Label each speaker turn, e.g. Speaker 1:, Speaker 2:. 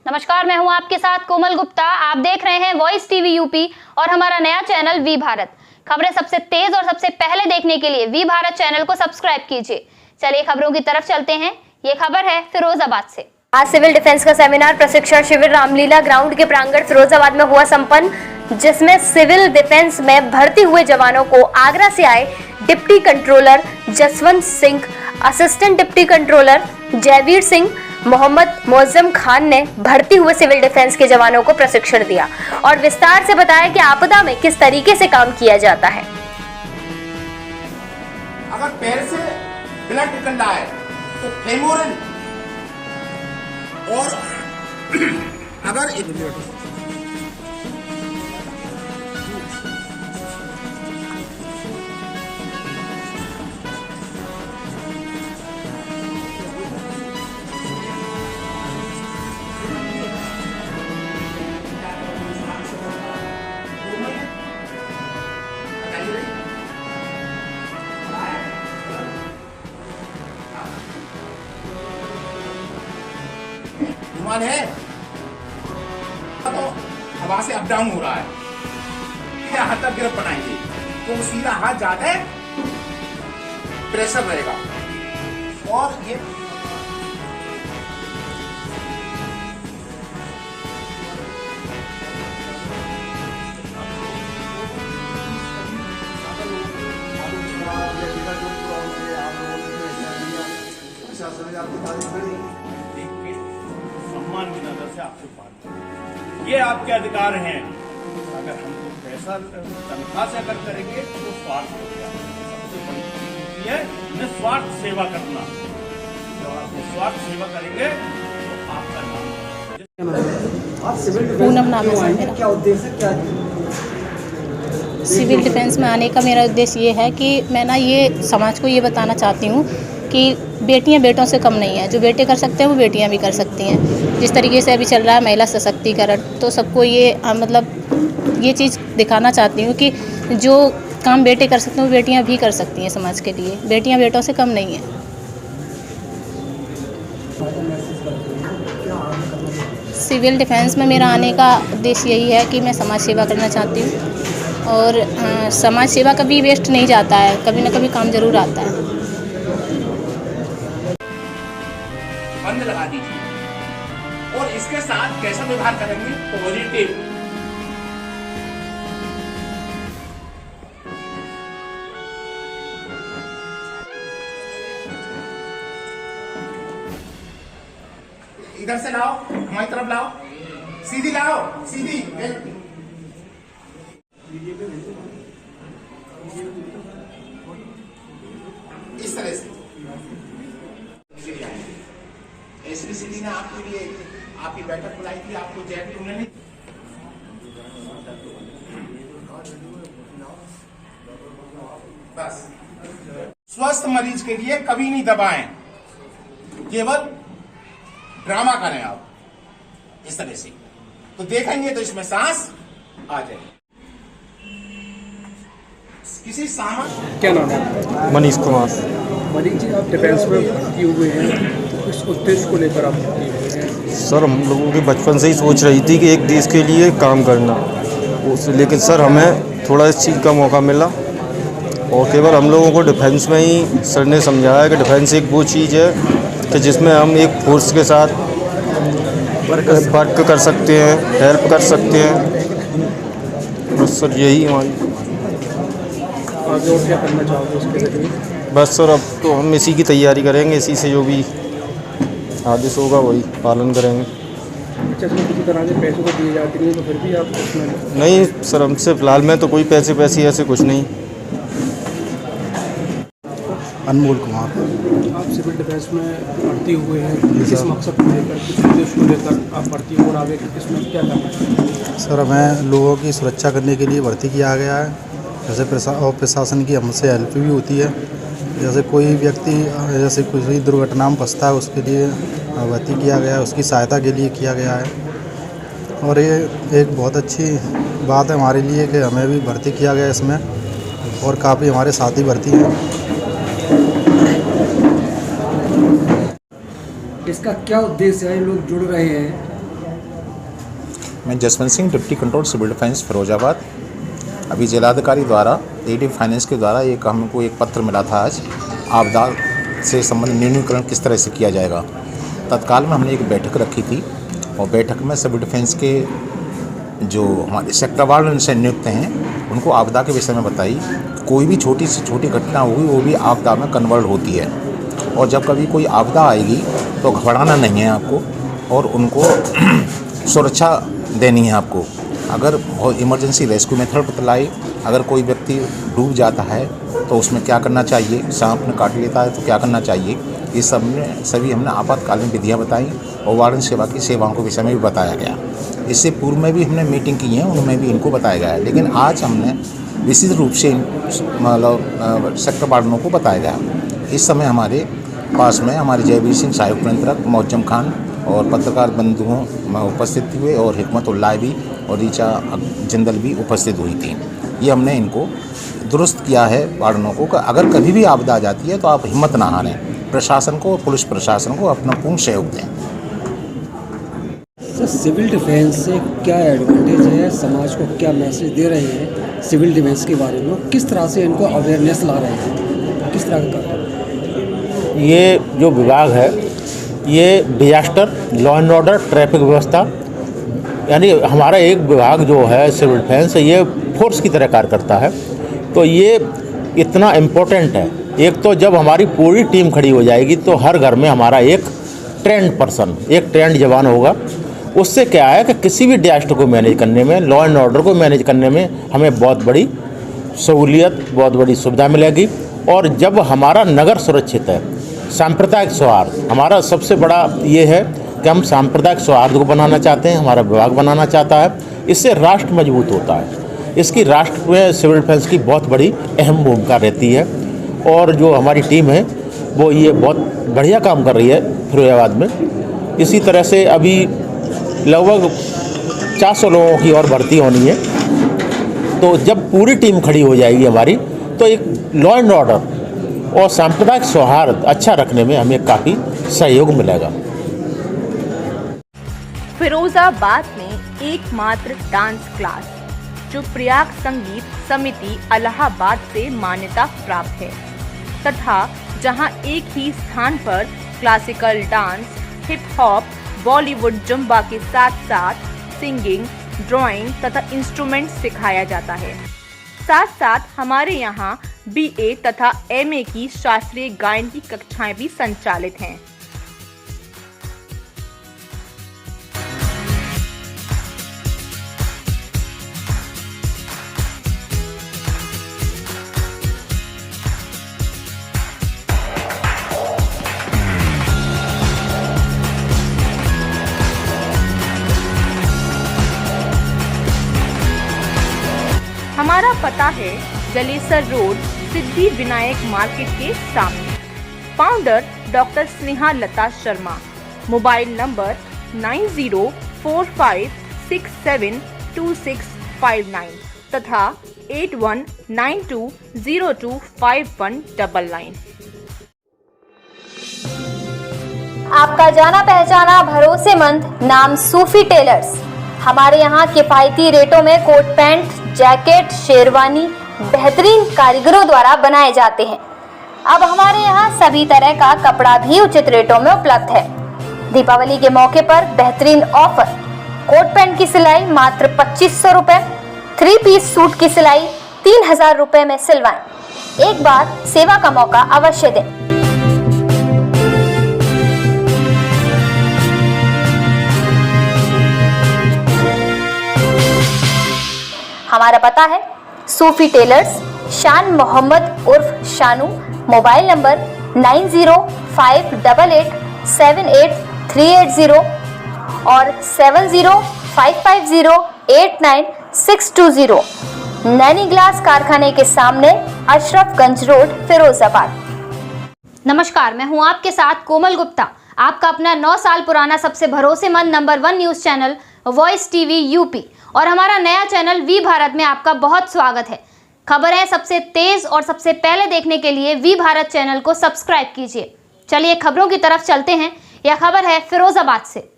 Speaker 1: नमस्कार, मैं हूं आपके साथ कोमल गुप्ता। आप देख रहे हैं वॉइस टीवी यूपी और हमारा नया चैनल वी भारत। खबरें सबसे तेज और सबसे पहले देखने के लिए वी भारत चैनल को सब्सक्राइब कीजिए। चलिए खबरों की तरफ चलते हैं। ये खबर है फिरोजाबाद से। आज सिविल डिफेंस का सेमिनार प्रशिक्षण शिविर रामलीला ग्राउंड के प्रांगण फिरोजाबाद में हुआ संपन्न, जिसमें सिविल डिफेंस में भर्ती हुए जवानों को आगरा से आए deputy controller Jaswant Singh, assistant deputy controller Jaivir Singh, Mohammad Moazzam Khan ने भर्ती हुए सिविल डिफेंस के जवानों को प्रशिक्षण दिया और विस्तार से बताया कि आपदा में किस तरीके से काम किया जाता है।
Speaker 2: अगर पैर से ब्लड निकल रहा है तो फेमोरल, और अगर है तो हवा से अप डाउन हो रहा है, हाथ तक गिरफ्त बनाएंगे तो सीधा हाथ ज्यादा प्रेशर रहेगा और ये
Speaker 3: सम्मान की नजर से आपसे बात, ये आपके अधिकार हैं। अगर हमको पैसा तनख्वाह से अगर करेंगे तो स्वार्थ हो गया। सबसे बड़ी चीज है निस्वार्थ सेवा करना। जब आप निस्वार्थ सेवा करेंगे तो आपका नाम
Speaker 4: पूनम नाम है मेरा।
Speaker 5: क्या उद्देश्य क्या है?
Speaker 4: सिविल डिफेंस में आने का मेरा उद्देश्य ये है कि मैं ना ये समाज को ये बताना चाहती हूँ कि बेटियां बेटों से कम नहीं है। जो बेटे कर सकते हैं वो बेटियां भी कर सकती हैं। जिस तरीके से अभी चल रहा है महिला सशक्तिकरण, तो सबको ये मतलब ये चीज़ दिखाना चाहती हूँ कि जो काम बेटे कर सकते हैं वो बेटियां भी कर सकती हैं। समाज के लिए बेटियां बेटों से कम नहीं हैं। सिविल डिफेंस में मेरा आने का उद्देश्य यही है कि मैं समाज सेवा करना चाहती हूँ और समाज सेवा कभी वेस्ट नहीं जाता है, कभी ना कभी काम जरूर आता है।
Speaker 2: बंद लगा दीजिए और इसके साथ कैसा व्यवहार करेंगे? पॉजिटिव। इधर से लाओ, हमारी तरफ लाओ, सीधी लाओ, सीधी। इस तरह से एसबीसीडी ने आपके लिए आपकी बैठक बुलाई थी, आपको जैकेट उन्होंने बस स्वस्थ मरीज के लिए कभी नहीं दबाएं, केवल ड्रामा करें आप इस तरह से, तो देखेंगे तो इसमें सांस आ जाए। किसी सामान
Speaker 5: क्या नाम है?
Speaker 6: मनीष कुमार।
Speaker 5: मनीष जी, आप डिफेंस में भर्ती हुए हैं, तो इस उद्देश्य को लेकर आप भर्ती हुए हैं?
Speaker 6: सर, हम लोगों की बचपन से ही सोच रही थी कि एक देश के लिए काम करना, लेकिन सर हमें थोड़ा इस चीज़ का मौका मिला और केवल हम लोगों को डिफेंस में ही सर ने समझाया कि डिफेंस एक वो चीज़ है कि जिसमें हम एक फोर्स के साथ वर्क कर सकते हैं, हेल्प कर सकते हैं। बस सर यही हमारी।
Speaker 5: आगे और क्या करना चाहोगे उसके लिए?
Speaker 6: बस सर अब तो हम इसी की तैयारी करेंगे, इसी से जो भी आदेश होगा वही पालन करेंगे।
Speaker 5: अच्छा, इसमें किसी तरह के पैसे को दिए जाते नहीं तो फिर भी आप उसमें?
Speaker 6: नहीं सर, हमसे फ़िलहाल में तो कोई पैसे ऐसे कुछ नहीं।
Speaker 7: अनमोल कुमार।
Speaker 5: आप सिविल डिफेंस में भर्ती हुए हैं, किस मकसद को लेकर, किस उद्देश्य को लेकर आप भर्ती हो और आगे इसमें क्या करना चाहिए?
Speaker 7: सर, हमें लोगों की सुरक्षा करने के लिए भर्ती किया गया है। जैसे प्रशासन की हमसे हेल्प भी होती है। जैसे कोई व्यक्ति जैसे कोई दुर्घटना में फंसता है, उसके लिए भर्ती किया गया है, उसकी सहायता के लिए किया गया है। और ये एक बहुत अच्छी बात है हमारे लिए कि हमें भी भर्ती किया गया इसमें, और काफ़ी हमारे साथी भर्ती हैं।
Speaker 8: इसका क्या उद्देश्य है? लोग जुड़ रहे हैं
Speaker 2: मैं Jaswant Singh, deputy control civil defence Firozabad. अभी जिलाधिकारी द्वारा एडी फाइनेंस के द्वारा हमको एक पत्र मिला था आज, आपदा से संबंधित न्यूनीकरण किस तरह से किया जाएगा। तत्काल में हमने एक बैठक रखी थी और बैठक में सिविल डिफेंस के जो हमारे सेक्टर वार्ड से नियुक्त हैं उनको आपदा के विषय में बताई। कोई भी छोटी से छोटी घटना हुई वो भी आपदा में कन्वर्ट होती है, और जब कभी कोई आपदा आएगी तो घबराना नहीं है आपको, और उनको सुरक्षा देनी है आपको। अगर बहुत इमरजेंसी रेस्क्यू मेथड बतलाई, अगर कोई व्यक्ति डूब जाता है तो उसमें क्या करना चाहिए, सांप ने काट लेता है तो क्या करना चाहिए, ये सब में सभी हमने आपातकालीन विधियाँ बताई और वार्डन सेवा की सेवाओं के विषय में भी बताया गया। इससे पूर्व में भी हमने मीटिंग की है, उनमें भी इनको बताया गया है, लेकिन आज हमने विशेष रूप से मतलब सेक्टर वार्डनों को बताया गया। इस समय हमारे पास में हमारे जयवीर सिंह सहायक नियंत्रक, मौजम खान और पत्रकार बंधुओं में उपस्थित हुए, और हिकमतुल्लाह भी और रीचा जिंदल भी उपस्थित हुई थी। ये हमने इनको दुरुस्त किया है वार्डनों को कि अगर कभी भी आपदा आ जाती है तो आप हिम्मत ना हारें, प्रशासन को और पुलिस प्रशासन को अपना पूर्ण सहयोग दें।
Speaker 8: सर, सिविल डिफेंस से क्या एडवांटेज है, समाज को क्या मैसेज दे रहे हैं सिविल डिफेंस के बारे में, किस तरह से इनको अवेयरनेस ला रहे हैं, किस तरह का?
Speaker 9: ये जो विभाग है ये disaster, law and order, traffic व्यवस्था, यानी हमारा एक विभाग जो है सिविल डिफेंस, ये फोर्स की तरह कार्य करता है। तो ये इतना इम्पोर्टेंट है। एक तो जब हमारी पूरी टीम खड़ी हो जाएगी तो हर घर में हमारा एक ट्रेंड पर्सन, एक ट्रेंड जवान होगा। उससे क्या है कि किसी भी डिजास्टर को मैनेज करने में, लॉ एंड ऑर्डर को मैनेज करने में हमें बहुत बड़ी सहूलियत, बहुत बड़ी सुविधा मिलेगी। और जब हमारा नगर सुरक्षित है, सांप्रदायिक सौहार्द हमारा सबसे बड़ा ये है कि हम सांप्रदायिक सौहार्द को बनाना चाहते हैं, हमारा विभाग बनाना चाहता है। इससे राष्ट्र मजबूत होता है। इसकी राष्ट्र में सिविल डिफेंस की बहुत बड़ी अहम भूमिका रहती है। और जो हमारी टीम है वो ये बहुत बढ़िया काम कर रही है फिरोजाबाद में। इसी तरह से अभी लगभग 400 लोगों की और भर्ती होनी है। तो जब पूरी टीम खड़ी हो जाएगी हमारी, तो एक लॉ एंड ऑर्डर और सांप्रदायिक सौहार्द अच्छा रखने में हमें काफ़ी सहयोग मिलेगा।
Speaker 10: फिरोजाबाद में एकमात्र डांस क्लास जो प्रयाग संगीत समिति इलाहाबाद से मान्यता प्राप्त है, तथा जहां एक ही स्थान पर classical dance, hip hop, Bollywood Zumba के साथ साथ सिंगिंग, ड्राइंग तथा इंस्ट्रूमेंट सिखाया जाता है। साथ साथ हमारे यहाँ BA तथा MA की शास्त्रीय गायन की कक्षाएं भी संचालित हैं। हमारा पता है जलेसर रोड, सिद्धि विनायक मार्केट के सामने। फाउंडर डॉक्टर स्नेहा लता शर्मा। मोबाइल नंबर 9045672659 तथा 8192025199।
Speaker 1: आपका जाना पहचाना भरोसेमंद नाम सूफी टेलर्स। हमारे यहाँ किफायती रेटों में कोट पैंट, जैकेट, शेरवानी बेहतरीन कारीगरों द्वारा बनाए जाते हैं। अब हमारे यहाँ सभी तरह का कपड़ा भी उचित रेटों में उपलब्ध है। दीपावली के मौके पर बेहतरीन ऑफर, कोट पैंट की सिलाई मात्र 2500 रुपए, 3 पीस सूट की सिलाई 3000 रुपए में सिलवाएं। एक बार सेवा का मौका अवश्य दें। हमारा पता है सूफी टेलर्स, शान मोहम्मद उर्फ शानू। मोबाइल नंबर 9058878380 और 7055089620। नैनी ग्लास कारखाने के सामने, अशरफगंज रोड, फिरोजाबाद। नमस्कार, मैं हूं आपके साथ कोमल गुप्ता, आपका अपना 9 साल पुराना सबसे भरोसेमंद number 1 news channel voice TV UP और हमारा नया चैनल वी भारत में आपका बहुत स्वागत है। खबर है सबसे तेज और सबसे पहले देखने के लिए वी भारत चैनल को सब्सक्राइब कीजिए। चलिए खबरों की तरफ चलते हैं। यह खबर है फिरोजाबाद से।